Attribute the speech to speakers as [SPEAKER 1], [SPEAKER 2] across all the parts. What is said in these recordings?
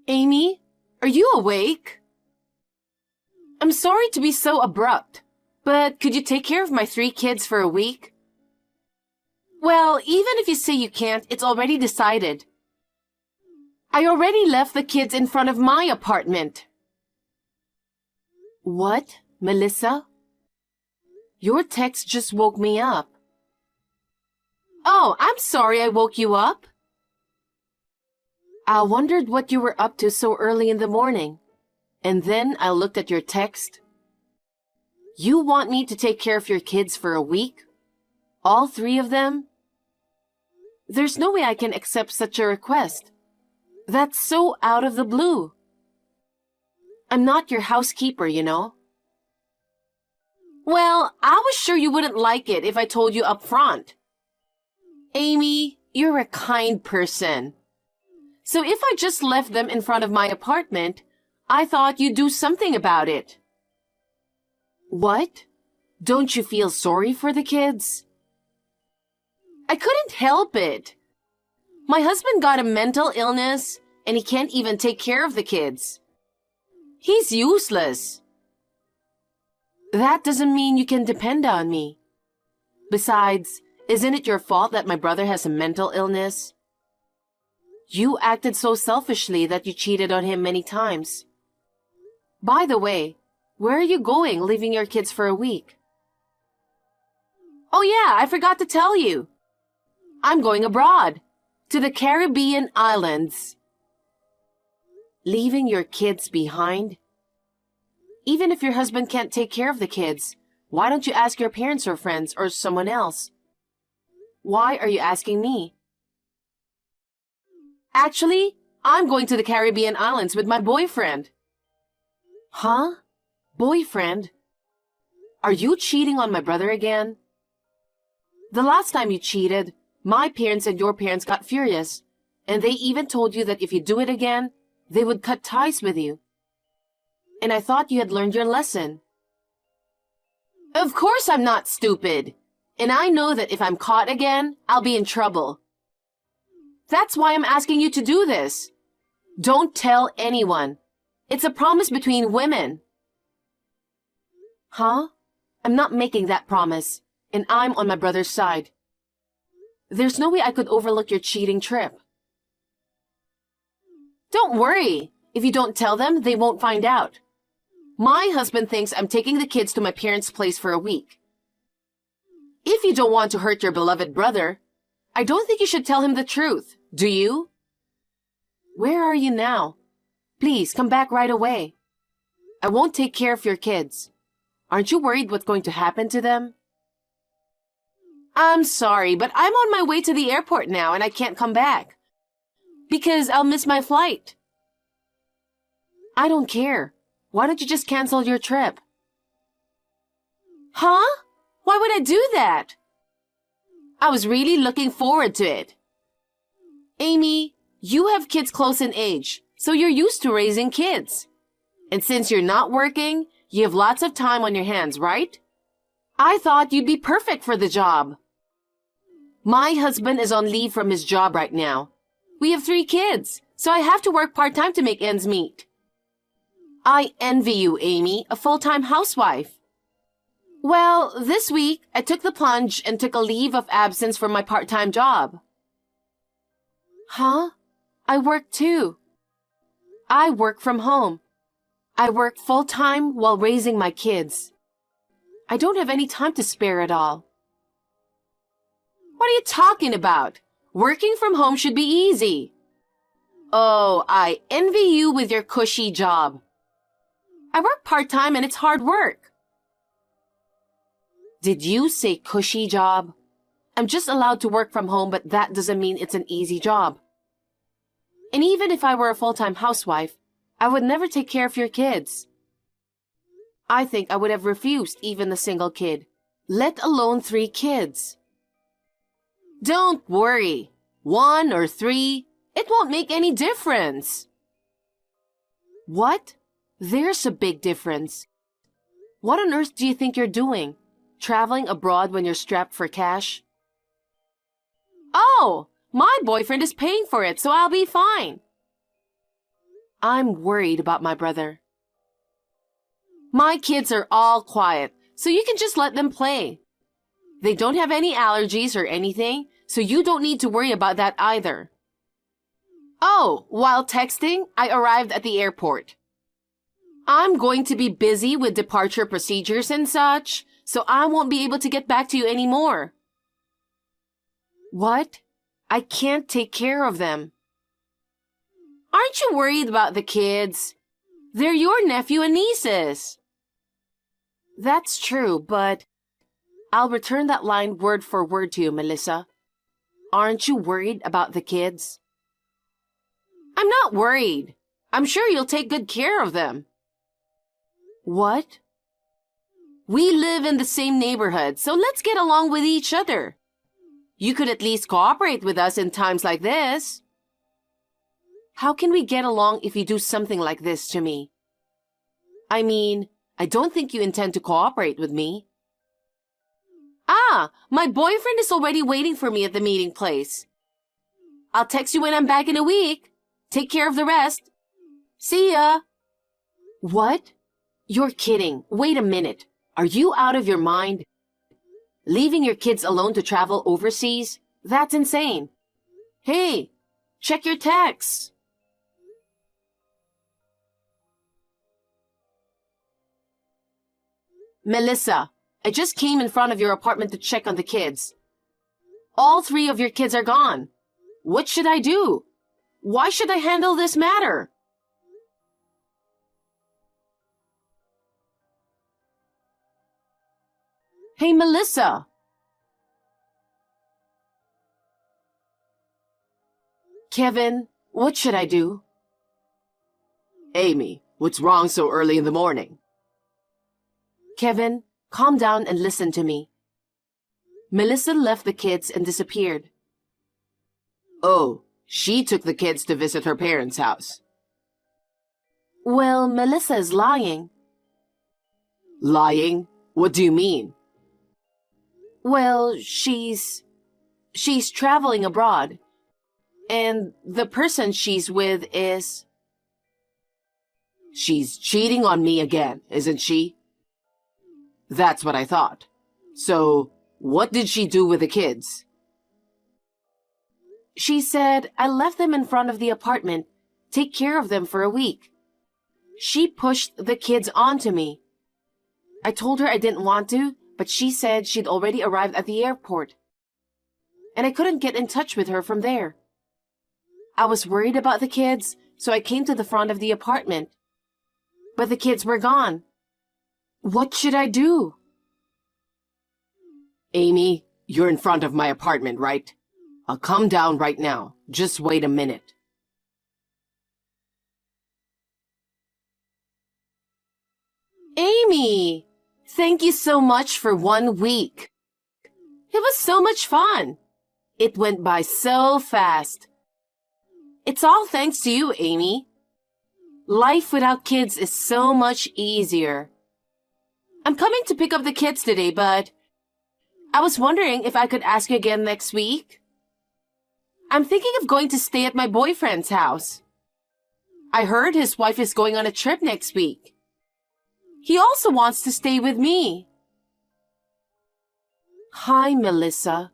[SPEAKER 1] Amy, are you awake? I'm sorry to be so abrupt, but could you take care of my 3 kids for a week? Well, even if you say you can't, it's already decided. I already left the kids in front of my apartment. What, Melissa? Your text just woke me up. Oh, I'm sorry I woke you up. I wondered what you were up to so early in the morning. And then I looked at your text. You want me to take care of your kids for a week? All 3 of them? There's no way I can accept such a request. That's so out of the blue. I'm not your housekeeper, you know. Well, I was sure you wouldn't like it if I told you up front. Amy, you're a kind person. So if I just left them in front of my apartment, I thought you'd do something about it. What? Don't you feel sorry for the kids? I couldn't help it. My husband got a mental illness, and he can't even take care of the kids. He's useless. That doesn't mean you can depend on me. Besides, isn't it your fault that my brother has a mental illness? You acted so selfishly that you cheated on him many times. By the way, where are you going, leaving your kids for a week? Oh yeah, I forgot to tell you. I'm going abroad, to the Caribbean islands. Leaving your kids behind? Even if your husband can't take care of the kids, why don't you ask your parents or friends or someone else? Why are you asking me? Actually, I'm going to the Caribbean islands with my boyfriend. Huh? Boyfriend? Are you cheating on my brother again? The last time you cheated, my parents and your parents got furious, and they even told you that if you do it again, they would cut ties with you. And I thought you had learned your lesson. Of course I'm not stupid, and I know that if I'm caught again, I'll be in trouble. That's why I'm asking you to do this. Don't tell anyone. It's a promise between women. Huh? I'm not making that promise, and I'm on my brother's side. There's no way I could overlook your cheating trip. Don't worry. If you don't tell them, they won't find out. My husband thinks I'm taking the kids to my parents' place for a week. If you don't want to hurt your beloved brother, I don't think you should tell him the truth, do you? Where are you now? Please, come back right away. I won't take care of your kids. Aren't you worried what's going to happen to them? I'm sorry, but I'm on my way to the airport now and I can't come back. Because I'll miss my flight. I don't care. Why don't you just cancel your trip? Huh? Why would I do that? I was really looking forward to it. Amy, you have kids close in age, so you're used to raising kids. And since you're not working, you have lots of time on your hands, right? I thought you'd be perfect for the job. My husband is on leave from his job right now. We have 3 kids, so I have to work part-time to make ends meet. I envy you, Amy, a full-time housewife. Well, this week, I took the plunge and took a leave of absence from my part-time job. Huh? I work too. I work from home. I work full-time while raising my kids. I don't have any time to spare at all. What are you talking about? Working from home should be easy. Oh, I envy you with your cushy job. I work part-time and it's hard work. Did you say cushy job? I'm just allowed to work from home, but that doesn't mean it's an easy job. And even if I were a full-time housewife, I would never take care of your kids. I think I would have refused even a single kid, let alone 3 kids. Don't worry. 1 or 3, it won't make any difference. What? There's a big difference. What on earth do you think you're doing? Traveling abroad when you're strapped for cash? Oh, my boyfriend is paying for it, so I'll be fine. I'm worried about my brother. My kids are all quiet, so you can just let them play. They don't have any allergies or anything, so you don't need to worry about that either. Oh, while texting, I arrived at the airport. I'm going to be busy with departure procedures and such, so I won't be able to get back to you anymore. What? I can't take care of them. Aren't you worried about the kids? They're your nephew and nieces. That's true, but I'll return that line word for word to you, Melissa. Aren't you worried about the kids? I'm not worried. I'm sure you'll take good care of them. What? We live in the same neighborhood, so let's get along with each other. You could at least cooperate with us in times like this. How can we get along if you do something like this to me? I mean, I don't think you intend to cooperate with me. Ah, my boyfriend is already waiting for me at the meeting place. I'll text you when I'm back in a week. Take care of the rest. See ya. What? You're kidding. Wait a minute. Are you out of your mind? Leaving your kids alone to travel overseas? That's insane. Hey, check your texts. Melissa, I just came in front of your apartment to check on the kids. All 3 of your kids are gone. What should I do? Why should I handle this matter? Hey, Melissa. Kevin, what should I do?
[SPEAKER 2] Amy, what's wrong so early in the morning?
[SPEAKER 1] Kevin, calm down and listen to me. Melissa left the kids and disappeared.
[SPEAKER 2] Oh, she took the kids to visit her parents' house.
[SPEAKER 1] Well, Melissa is lying.
[SPEAKER 2] Lying? What do you mean?
[SPEAKER 1] Well, she's traveling abroad. And the person she's with is...
[SPEAKER 2] She's cheating on me again, isn't she? That's what I thought. So, what did she do with the kids?
[SPEAKER 1] She said, I left them in front of the apartment. Take care of them for a week. She pushed the kids onto me. I told her I didn't want to, but she said she'd already arrived at the airport. And I couldn't get in touch with her from there. I was worried about the kids, so I came to the front of the apartment. But the kids were gone. What should I do?
[SPEAKER 2] Amy, you're in front of my apartment, right? I'll come down right now. Just wait a minute.
[SPEAKER 1] Amy, thank you so much for 1 week. It was so much fun. It went by so fast. It's all thanks to you, Amy. Life without kids is so much easier. I'm coming to pick up the kids today, but I was wondering if I could ask you again next week. I'm thinking of going to stay at my boyfriend's house. I heard his wife is going on a trip next week. He also wants to stay with me. Hi, Melissa.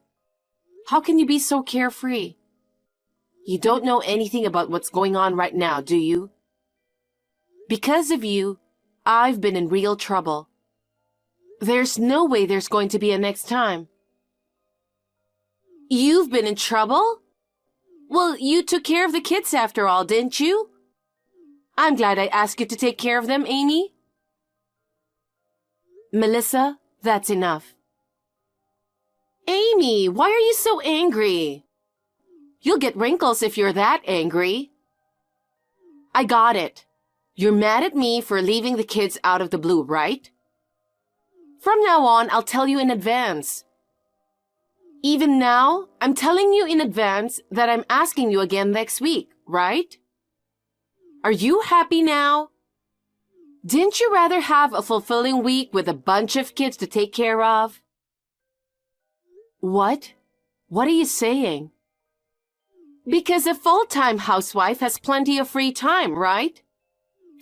[SPEAKER 1] How can you be so carefree? You don't know anything about what's going on right now, do you? Because of you, I've been in real trouble. There's no way there's going to be a next time. You've been in trouble? Well, you took care of the kids after all, didn't you? I'm glad I asked you to take care of them, Amy. Melissa, that's enough. Amy, why are you so angry? You'll get wrinkles if you're that angry. I got it. You're mad at me for leaving the kids out of the blue, right? From now on, I'll tell you in advance. Even now, I'm telling you in advance that I'm asking you again next week, right? Are you happy now? Didn't you rather have a fulfilling week with a bunch of kids to take care of? What? What are you saying? Because a full-time housewife has plenty of free time, right?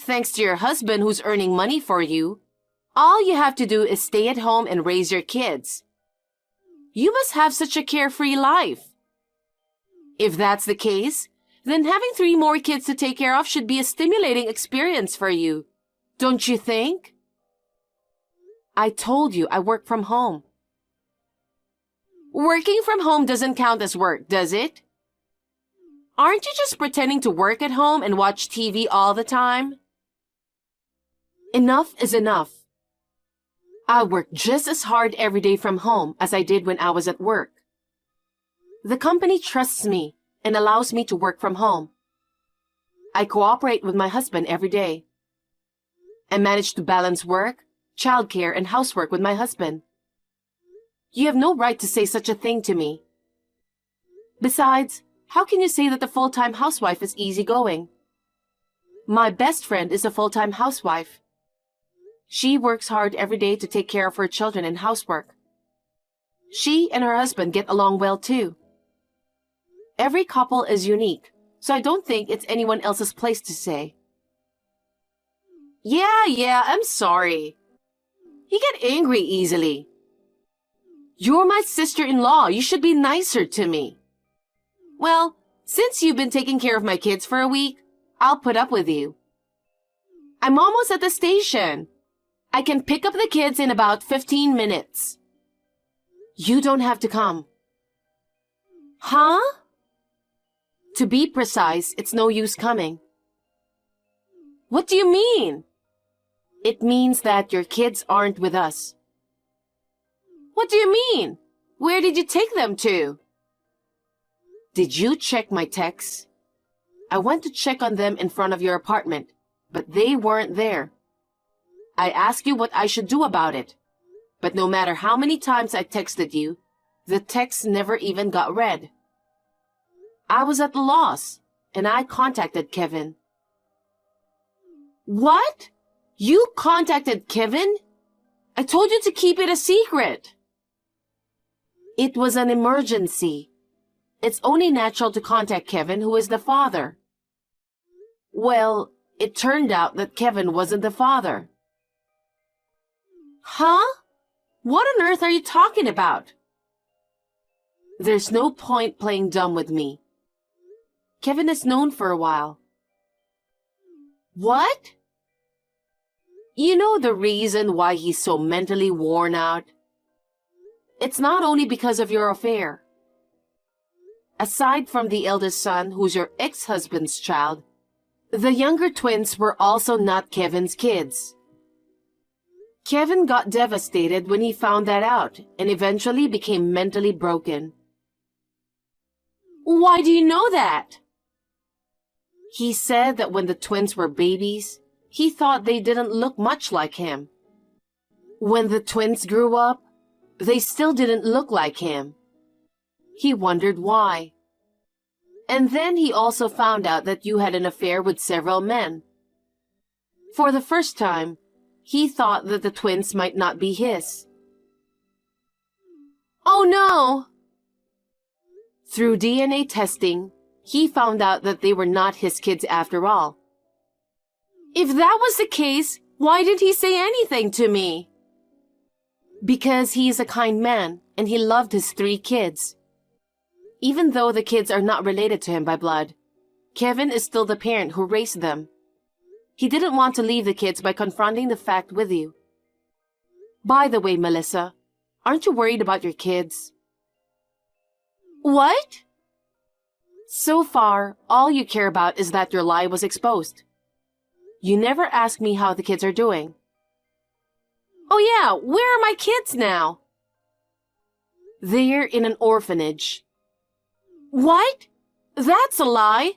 [SPEAKER 1] Thanks to your husband who's earning money for you, all you have to do is stay at home and raise your kids. You must have such a carefree life. If that's the case, then having 3 more kids to take care of should be a stimulating experience for you, don't you think? I told you I work from home. Working from home doesn't count as work, does it? Aren't you just pretending to work at home and watch TV all the time? Enough is enough. I work just as hard every day from home as I did when I was at work. The company trusts me and allows me to work from home. I cooperate with my husband every day. I manage to balance work, childcare, and housework with my husband. You have no right to say such a thing to me. Besides, how can you say that the full-time housewife is easygoing? My best friend is a full-time housewife. She works hard every day to take care of her children and housework. She and her husband get along well too. Every couple is unique, so I don't think it's anyone else's place to say. Yeah, I'm sorry. You get angry easily. You're my sister-in-law. You should be nicer to me. Well, since you've been taking care of my kids for a week, I'll put up with you. I'm almost at the station. I can pick up the kids in about 15 minutes. You don't have to come. Huh? To be precise, it's no use coming. What do you mean? It means that your kids aren't with us. What do you mean? Where did you take them to? Did you check my texts? I went to check on them in front of your apartment, but they weren't there. I asked you what I should do about it, but no matter how many times I texted you, the text never even got read. I was at a loss, and I contacted Kevin. What? You contacted Kevin? I told you to keep it a secret. It was an emergency. It's only natural to contact Kevin, who is the father. Well, it turned out that Kevin wasn't the father. Huh? What on earth are you talking about? There's no point playing dumb with me. Kevin is known for a while. What? You know the reason why he's so mentally worn out? It's not only because of your affair. Aside from the eldest son, who's your ex-husband's child, the younger twins were also not Kevin's kids. Kevin got devastated when he found that out and eventually became mentally broken. Why do you know that? He said that when the twins were babies, he thought they didn't look much like him. When the twins grew up, they still didn't look like him. He wondered why. And then he also found out that you had an affair with several men. For the first time, he thought that the twins might not be his. Oh no! Through DNA testing, he found out that they were not his kids after all. If that was the case, why didn't he say anything to me? Because he is a kind man and he loved his 3 kids. Even though the kids are not related to him by blood, Kevin is still the parent who raised them. He didn't want to leave the kids by confronting the fact with you. By the way, Melissa, aren't you worried about your kids? What? So far, all you care about is that your lie was exposed. You never ask me how the kids are doing. Oh yeah, where are my kids now? They're in an orphanage. What? That's a lie.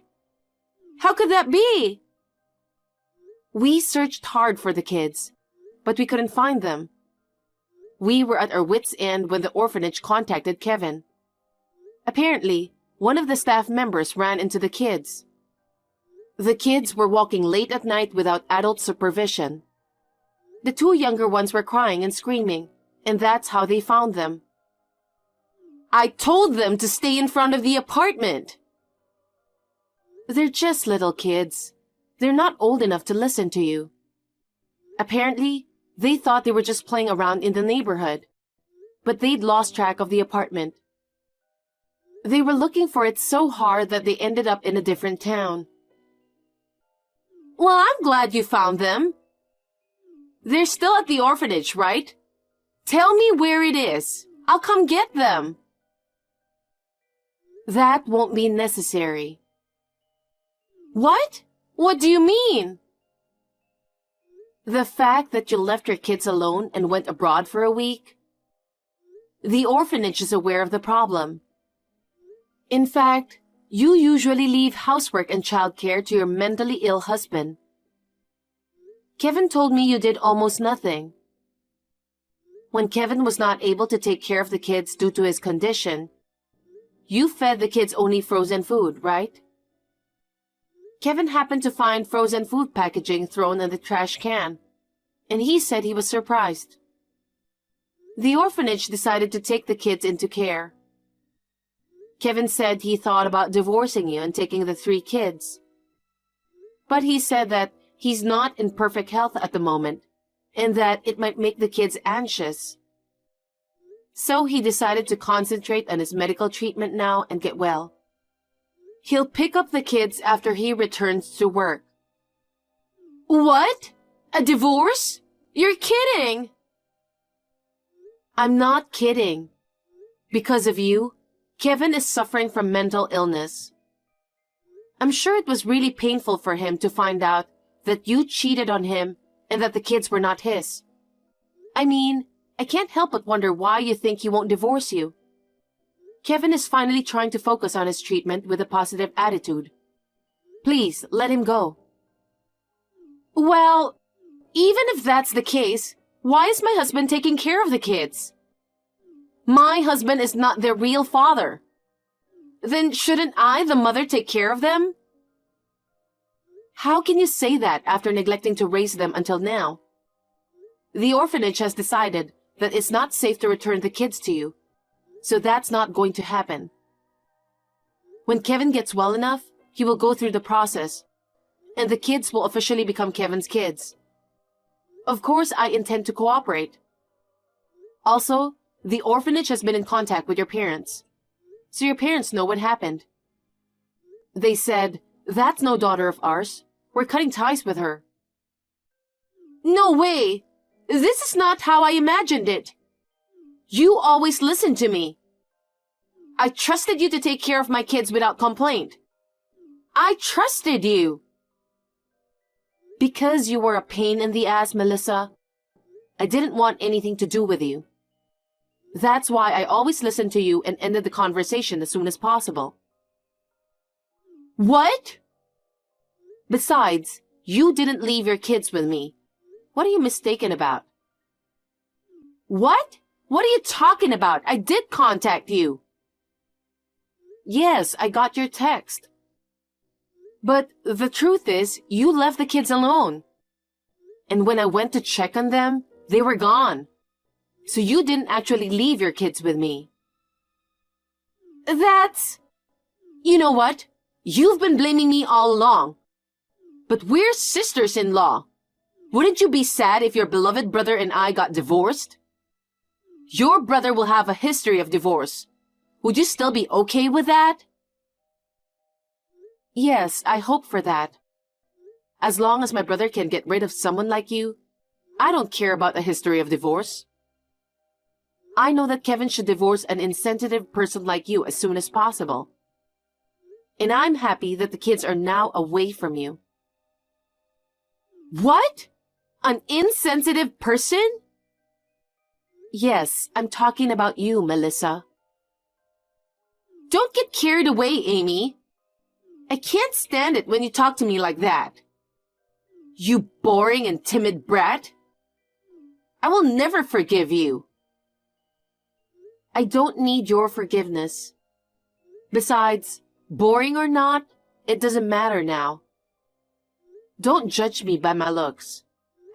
[SPEAKER 1] How could that be? We searched hard for the kids, but we couldn't find them. We were at our wits' end when the orphanage contacted Kevin. Apparently, one of the staff members ran into the kids. The kids were walking late at night without adult supervision. The 2 younger ones were crying and screaming, and that's how they found them. I told them to stay in front of the apartment. They're just little kids. They're not old enough to listen to you. Apparently, they thought they were just playing around in the neighborhood, but they'd lost track of the apartment. They were looking for it so hard that they ended up in a different town. Well, I'm glad you found them. They're still at the orphanage, right? Tell me where it is. I'll come get them. That won't be necessary. What? What do you mean? The fact that you left your kids alone and went abroad for a week? The orphanage is aware of the problem. In fact, you usually leave housework and childcare to your mentally ill husband. Kevin told me you did almost nothing. When Kevin was not able to take care of the kids due to his condition, you fed the kids only frozen food, right? Kevin happened to find frozen food packaging thrown in the trash can, and he said he was surprised. The orphanage decided to take the kids into care. Kevin said he thought about divorcing you and taking the 3 kids. But he said that he's not in perfect health at the moment, and that it might make the kids anxious. So he decided to concentrate on his medical treatment now and get well. He'll pick up the kids after he returns to work. What? A divorce? You're kidding! I'm not kidding. Because of you, Kevin is suffering from mental illness. I'm sure it was really painful for him to find out that you cheated on him and that the kids were not his. I mean, I can't help but wonder why you think he won't divorce you. Kevin is finally trying to focus on his treatment with a positive attitude. Please, let him go. Well, even if that's the case, why is my husband taking care of the kids? My husband is not their real father. Then shouldn't I, the mother, take care of them? How can you say that after neglecting to raise them until now? The orphanage has decided that it's not safe to return the kids to you, so that's not going to happen. When Kevin gets well enough, he will go through the process, and the kids will officially become Kevin's kids. Of course, I intend to cooperate. Also, the orphanage has been in contact with your parents, so your parents know what happened. They said, "That's no daughter of ours. We're cutting ties with her." No way! This is not how I imagined it. You always listened to me. I trusted you to take care of my kids without complaint. I trusted you. Because you were a pain in the ass, Melissa, I didn't want anything to do with you. That's why I always listened to you and ended the conversation as soon as possible. What? Besides, you didn't leave your kids with me. What are you mistaken about? What? What are you talking about? I did contact you. Yes, I got your text. But the truth is, you left the kids alone. And when I went to check on them, they were gone. So you didn't actually leave your kids with me. That's... You know what? You've been blaming me all along. But we're sisters-in-law. Wouldn't you be sad if your beloved brother and I got divorced? Your brother will have a history of divorce. Would you still be okay with that? Yes, I hope for that. As long as my brother can get rid of someone like you, I don't care about a history of divorce. I know that Kevin should divorce an insensitive person like you as soon as possible. And I'm happy that the kids are now away from you. What? An insensitive person? Yes, I'm talking about you, Melissa. Don't get carried away, Amy. I can't stand it when you talk to me like that. You boring and timid brat. I will never forgive you. I don't need your forgiveness. Besides, boring or not, it doesn't matter now. Don't judge me by my looks.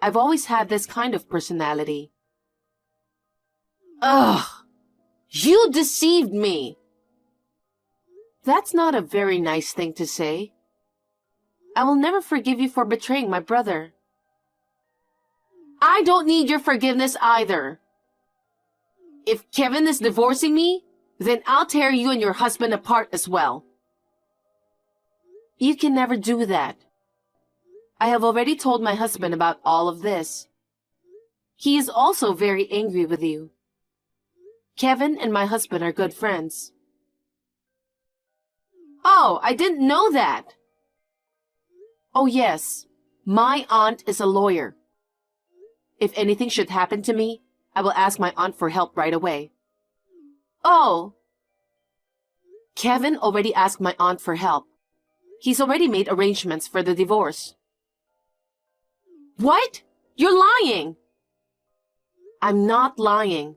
[SPEAKER 1] I've always had this kind of personality. Ugh! You deceived me! That's not a very nice thing to say. I will never forgive you for betraying my brother. I don't need your forgiveness either. If Kevin is divorcing me, then I'll tear you and your husband apart as well. You can never do that. I have already told my husband about all of this. He is also very angry with you. Kevin and my husband are good friends. Oh, I didn't know that. Oh yes, my aunt is a lawyer. If anything should happen to me, I will ask my aunt for help right away. Oh. Kevin already asked my aunt for help. He's already made arrangements for the divorce. What? You're lying! I'm not lying.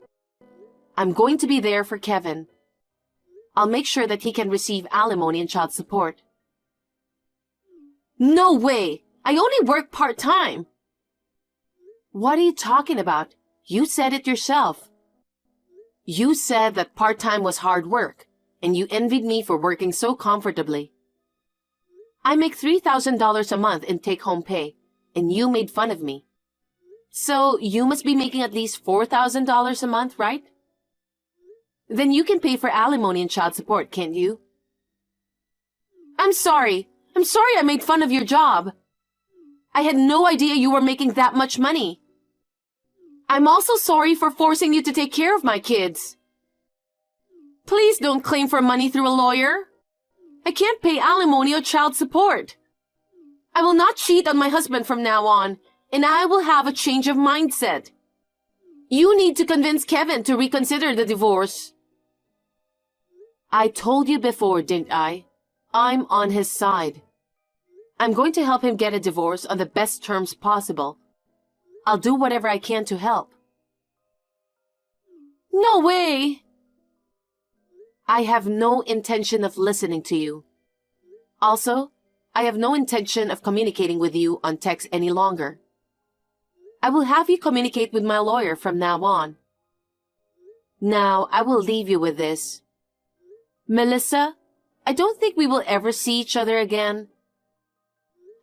[SPEAKER 1] I'm going to be there for Kevin. I'll make sure that he can receive alimony and child support. No way! I only work part-time. What are you talking about? You said it yourself. You said that part-time was hard work, and you envied me for working so comfortably. I make $3,000 a month in take-home pay, and you made fun of me. So you must be making at least $4,000 a month, right? Then you can pay for alimony and child support, can't you? I'm sorry. I'm sorry I made fun of your job. I had no idea you were making that much money. I'm also sorry for forcing you to take care of my kids. Please don't claim for money through a lawyer. I can't pay alimony or child support. I will not cheat on my husband from now on, and I will have a change of mindset. You need to convince Kevin to reconsider the divorce. I told you before, didn't I? I'm on his side. I'm going to help him get a divorce on the best terms possible. I'll do whatever I can to help. No way! I have no intention of listening to you. Also, I have no intention of communicating with you on text any longer. I will have you communicate with my lawyer from now on. Now, I will leave you with this. Melissa, I don't think we will ever see each other again.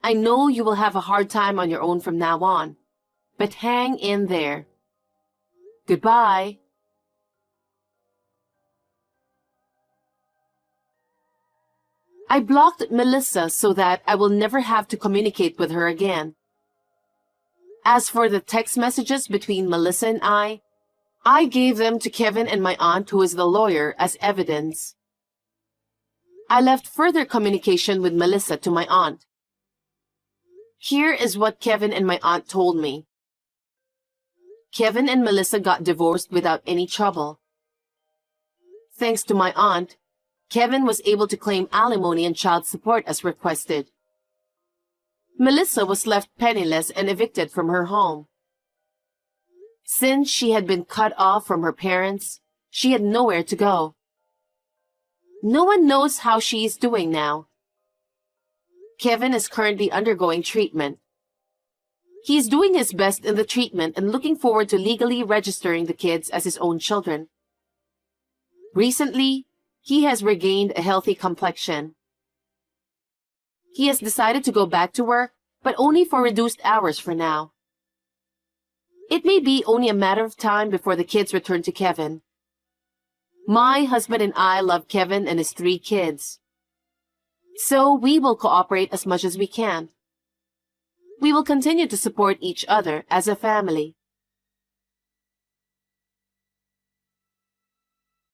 [SPEAKER 1] I know you will have a hard time on your own from now on, but hang in there. Goodbye. I blocked Melissa so that I will never have to communicate with her again. As for the text messages between Melissa and I gave them to Kevin and my aunt, who is the lawyer, as evidence. I left further communication with Melissa to my aunt. Here is what Kevin and my aunt told me. Kevin and Melissa got divorced without any trouble. Thanks to my aunt, Kevin was able to claim alimony and child support as requested. Melissa was left penniless and evicted from her home. Since she had been cut off from her parents, she had nowhere to go. No one knows how she is doing now. Kevin is currently undergoing treatment. He is doing his best in the treatment and looking forward to legally registering the kids as his own children. Recently, he has regained a healthy complexion. He has decided to go back to work, but only for reduced hours for now. It may be only a matter of time before the kids return to Kevin. My husband and I love Kevin and his 3 kids. So we will cooperate as much as we can. We will continue to support each other as a family.